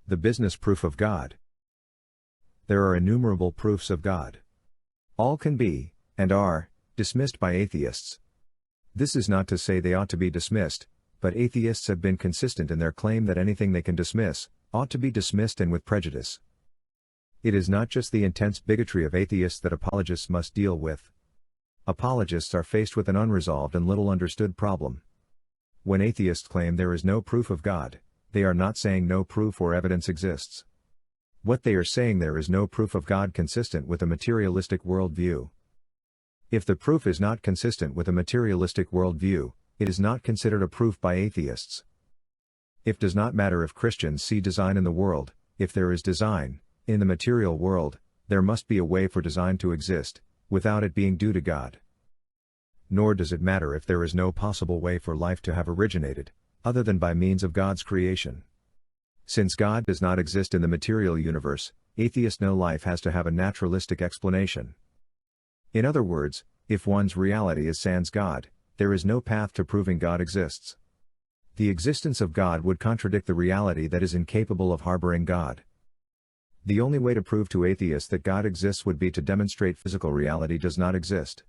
The business proof of God. There are innumerable proofs of God. All can be, and are, dismissed by atheists. This is not to say they ought to be dismissed, but atheists have been consistent in their claim that anything they can dismiss, ought to be dismissed and with prejudice. It is not just the intense bigotry of atheists that apologists must deal with. Apologists are faced with an unresolved and little understood problem. When atheists claim there is no proof of God, they are not saying no proof or evidence exists. What they are saying there is no proof of God consistent with a materialistic worldview. If the proof is not consistent with a materialistic worldview, it is not considered a proof by atheists. It does not matter if Christians see design in the world, if there is design, in the material world, there must be a way for design to exist, without it being due to God. Nor does it matter if there is no possible way for life to have originated, other than by means of God's creation. Since God does not exist in the material universe, atheists know life has to have a naturalistic explanation. In other words, if one's reality is sans God, there is no path to proving God exists. The existence of God would contradict the reality that is incapable of harboring God. The only way to prove to atheists that God exists would be to demonstrate physical reality does not exist.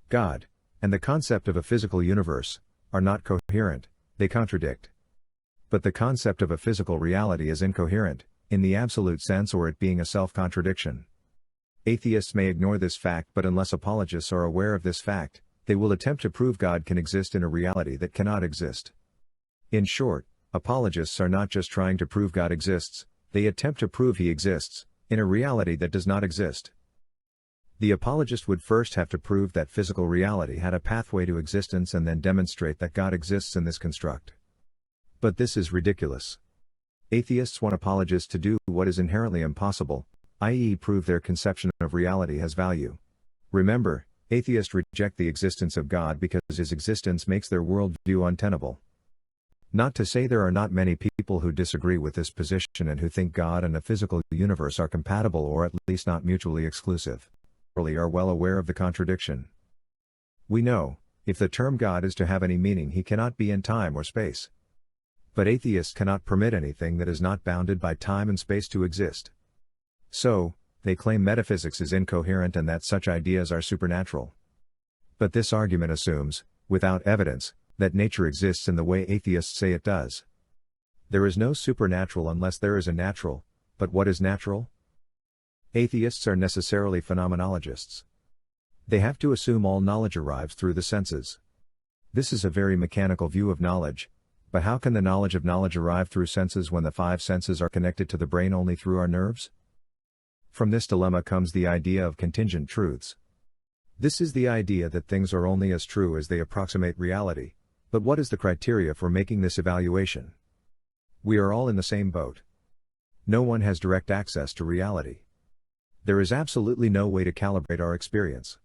God, and the concept of a physical universe, are not coherent, they contradict. But the concept of a physical reality is incoherent, in the absolute sense, or it being a self-contradiction. Atheists may ignore this fact, but unless apologists are aware of this fact, they will attempt to prove God can exist in a reality that cannot exist. In short, apologists are not just trying to prove God exists, they attempt to prove He exists, in a reality that does not exist. The apologist would first have to prove that physical reality had a pathway to existence and then demonstrate that God exists in this construct. But this is ridiculous. Atheists want apologists to do what is inherently impossible, i.e., prove their conception of reality has value. Remember, atheists reject the existence of God because His existence makes their worldview untenable. Not to say there are not many people who disagree with this position and who think God and a physical universe are compatible or at least not mutually exclusive. We are well aware of the contradiction. We know, if the term God is to have any meaning, He cannot be in time or space. But atheists cannot permit anything that is not bounded by time and space to exist. So, they claim metaphysics is incoherent and that such ideas are supernatural. But this argument assumes, without evidence, that nature exists in the way atheists say it does. There is no supernatural unless there is a natural, but what is natural? Atheists are necessarily phenomenologists. They have to assume all knowledge arrives through the senses. This is a very mechanical view of knowledge, but how can the knowledge of knowledge arrive through senses when the five senses are connected to the brain only through our nerves? From this dilemma comes the idea of contingent truths. This is the idea that things are only as true as they approximate reality, but what is the criteria for making this evaluation? We are all in the same boat. No one has direct access to reality. There is absolutely no way to calibrate our experience.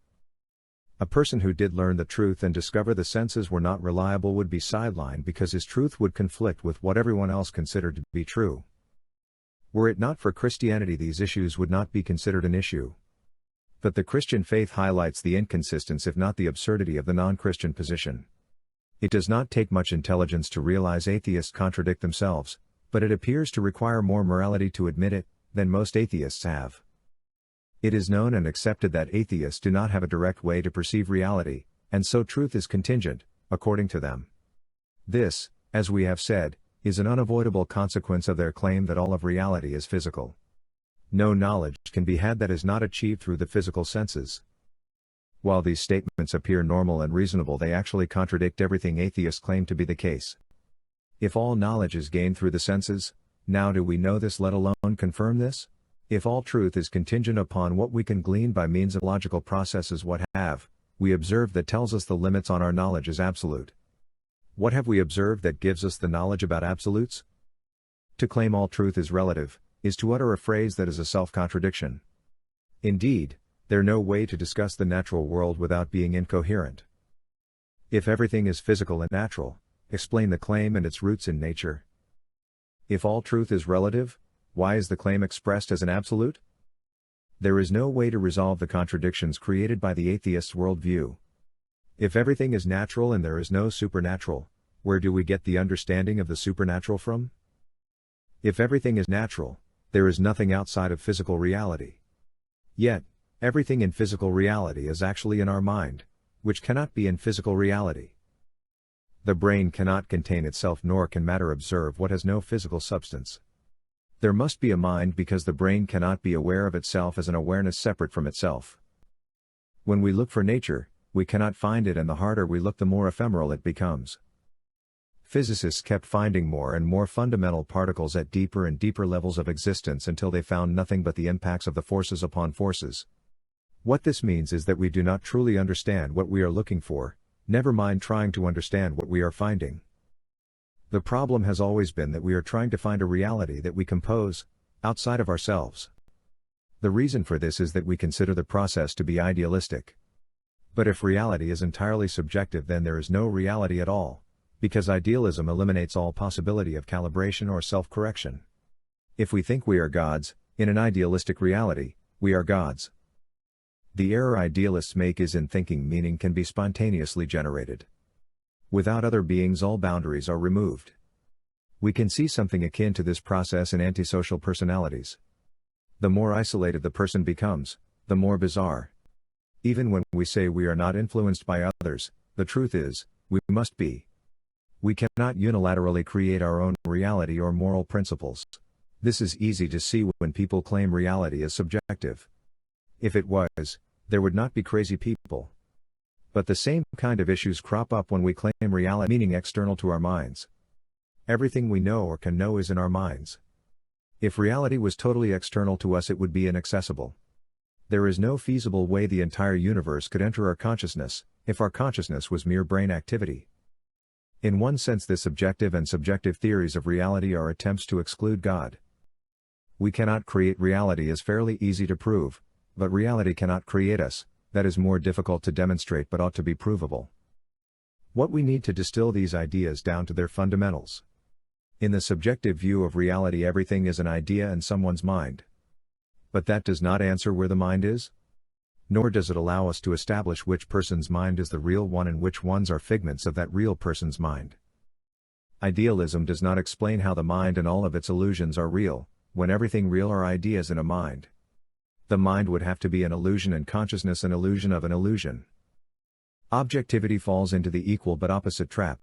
A person who did learn the truth and discover the senses were not reliable would be sidelined because his truth would conflict with what everyone else considered to be true. Were it not for Christianity, these issues would not be considered an issue. But the Christian faith highlights the inconsistency, if not the absurdity, of the non-Christian position. It does not take much intelligence to realize atheists contradict themselves, but it appears to require more morality to admit it than most atheists have. It is known and accepted that atheists do not have a direct way to perceive reality, and so truth is contingent, according to them. This, as we have said, is an unavoidable consequence of their claim that all of reality is physical. No knowledge can be had that is not achieved through the physical senses. While these statements appear normal and reasonable, they actually contradict everything atheists claim to be the case. If all knowledge is gained through the senses, now do we know this, let alone confirm this? If all truth is contingent upon what we can glean by means of logical processes, what have we observed that tells us the limits on our knowledge is absolute? What have we observed that gives us the knowledge about absolutes? To claim all truth is relative, is to utter a phrase that is a self-contradiction. Indeed, there's no way to discuss the natural world without being incoherent. If everything is physical and natural, explain the claim and its roots in nature. If all truth is relative, why is the claim expressed as an absolute? There is no way to resolve the contradictions created by the atheist's worldview. If everything is natural and there is no supernatural, where do we get the understanding of the supernatural from? If everything is natural, there is nothing outside of physical reality. Yet, everything in physical reality is actually in our mind, which cannot be in physical reality. The brain cannot contain itself, nor can matter observe what has no physical substance. There must be a mind because the brain cannot be aware of itself as an awareness separate from itself. When we look for nature, we cannot find it, and the harder we look, the more ephemeral it becomes. Physicists kept finding more and more fundamental particles at deeper and deeper levels of existence until they found nothing but the impacts of the forces upon forces. What this means is that we do not truly understand what we are looking for, never mind trying to understand what we are finding. The problem has always been that we are trying to find a reality that we compose, outside of ourselves. The reason for this is that we consider the process to be idealistic. But if reality is entirely subjective, then there is no reality at all, because idealism eliminates all possibility of calibration or self-correction. If we think we are gods, in an idealistic reality, we are gods. The error idealists make is in thinking meaning can be spontaneously generated. Without other beings, all boundaries are removed. We can see something akin to this process in antisocial personalities. The more isolated the person becomes, the more bizarre. Even when we say we are not influenced by others, the truth is, we must be. We cannot unilaterally create our own reality or moral principles. This is easy to see when people claim reality is subjective. If it was, there would not be crazy people. But the same kind of issues crop up when we claim reality, meaning external to our minds. Everything we know or can know is in our minds. If reality was totally external to us, it would be inaccessible. There is no feasible way the entire universe could enter our consciousness, if our consciousness was mere brain activity. In one sense, this objective and subjective theories of reality are attempts to exclude God. We cannot create reality is fairly easy to prove, but reality cannot create us, that is more difficult to demonstrate but ought to be provable. What we need to distill these ideas down to their fundamentals. In the subjective view of reality, everything is an idea in someone's mind. But that does not answer where the mind is. Nor does it allow us to establish which person's mind is the real one and which ones are figments of that real person's mind. Idealism does not explain how the mind and all of its illusions are real, when everything real are ideas in a mind. The mind would have to be an illusion and consciousness an illusion of an illusion. Objectivity falls into the equal but opposite trap.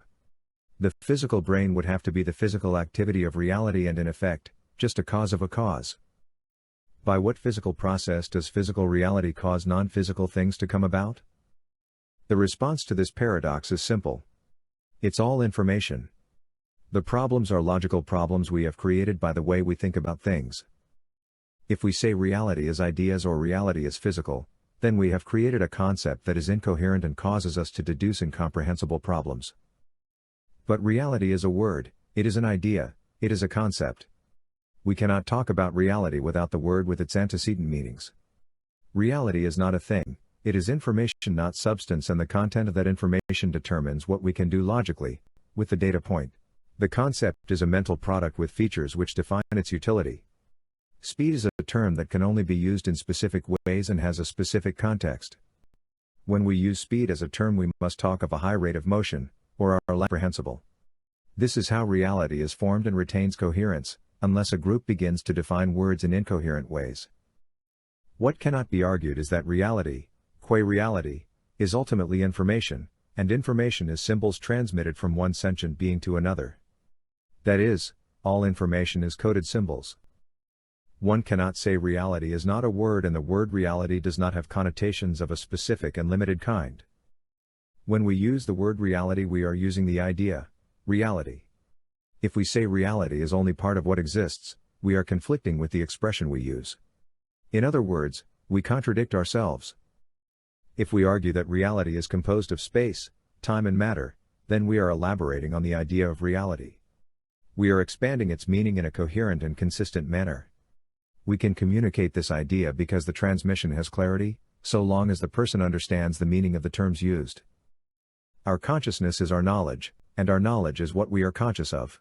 The physical brain would have to be the physical activity of reality and in effect, just a cause of a cause. By what physical process does physical reality cause non-physical things to come about? The response to this paradox is simple. It's all information. The problems are logical problems we have created by the way we think about things. If we say reality is ideas or reality is physical, then we have created a concept that is incoherent and causes us to deduce incomprehensible problems. But reality is a word, it is an idea, it is a concept. We cannot talk about reality without the word with its antecedent meanings. Reality is not a thing, it is information, not substance, and the content of that information determines what we can do logically, with the data point. The concept is a mental product with features which define its utility. Speed is a term that can only be used in specific ways and has a specific context. When we use speed as a term, we must talk of a high rate of motion, or are comprehensible. This is how reality is formed and retains coherence, unless a group begins to define words in incoherent ways. What cannot be argued is that reality, qua reality, is ultimately information, and information is symbols transmitted from one sentient being to another. That is, all information is coded symbols. One cannot say reality is not a word and the word reality does not have connotations of a specific and limited kind. When we use the word reality, we are using the idea, reality. If we say reality is only part of what exists, we are conflicting with the expression we use. In other words, we contradict ourselves. If we argue that reality is composed of space, time and matter, then we are elaborating on the idea of reality. We are expanding its meaning in a coherent and consistent manner. We can communicate this idea because the transmission has clarity, so long as the person understands the meaning of the terms used. Our consciousness is our knowledge, and our knowledge is what we are conscious of.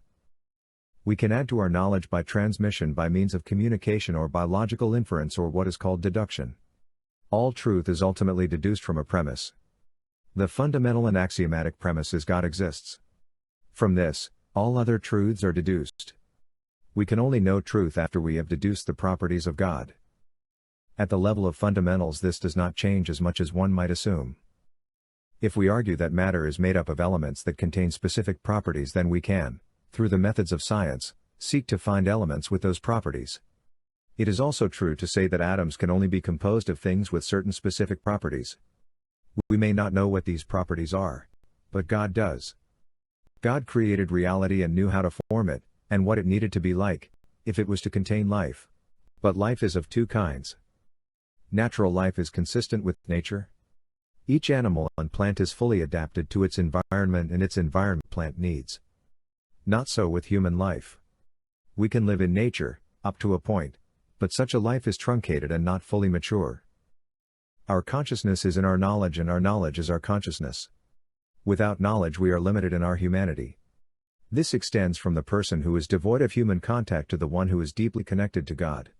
We can add to our knowledge by transmission by means of communication or by logical inference or what is called deduction. All truth is ultimately deduced from a premise. The fundamental and axiomatic premise is God exists. From this, all other truths are deduced. We can only know truth after we have deduced the properties of God. At the level of fundamentals, this does not change as much as one might assume. If we argue that matter is made up of elements that contain specific properties, then we can, through the methods of science, seek to find elements with those properties. It is also true to say that atoms can only be composed of things with certain specific properties. We may not know what these properties are, but God does. God created reality and knew how to form it, and what it needed to be like, if it was to contain life. But life is of two kinds. Natural life is consistent with nature. Each animal and plant is fully adapted to its environment and its environment plant needs. Not so with human life. We can live in nature, up to a point, but such a life is truncated and not fully mature. Our consciousness is in our knowledge and our knowledge is our consciousness. Without knowledge we are limited in our humanity. This extends from the person who is devoid of human contact to the one who is deeply connected to God.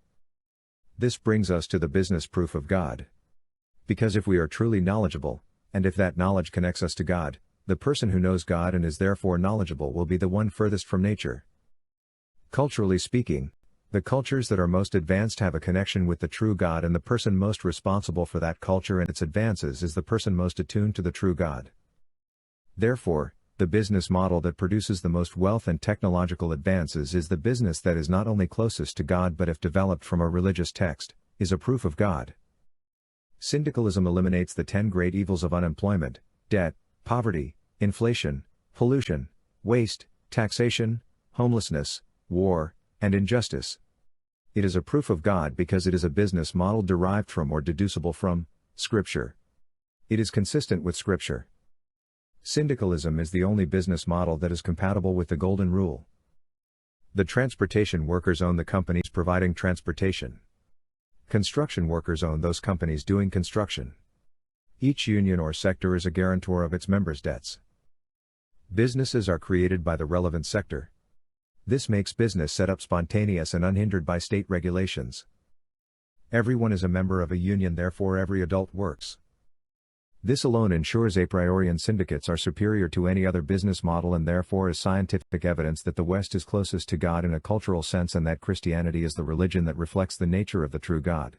This brings us to the business proof of God. Because if we are truly knowledgeable, and if that knowledge connects us to God, the person who knows God and is therefore knowledgeable will be the one furthest from nature. Culturally speaking, the cultures that are most advanced have a connection with the true God, and the person most responsible for that culture and its advances is the person most attuned to the true God. Therefore, the business model that produces the most wealth and technological advances is the business that is not only closest to God but if developed from a religious text, is a proof of God. Syndicalism eliminates the 10 great evils of unemployment, debt, poverty, inflation, pollution, waste, taxation, homelessness, war, and injustice. It is a proof of God because it is a business model derived from or deducible from Scripture. It is consistent with Scripture. Syndicalism is the only business model that is compatible with the Golden Rule. The transportation workers own the companies providing transportation. Construction workers own those companies doing construction. Each union or sector is a guarantor of its members' debts. Businesses are created by the relevant sector. This makes business set up spontaneous and unhindered by state regulations. Everyone is a member of a union, therefore every adult works. This alone ensures a priori and syndicates are superior to any other business model and therefore is scientific evidence that the West is closest to God in a cultural sense and that Christianity is the religion that reflects the nature of the true God.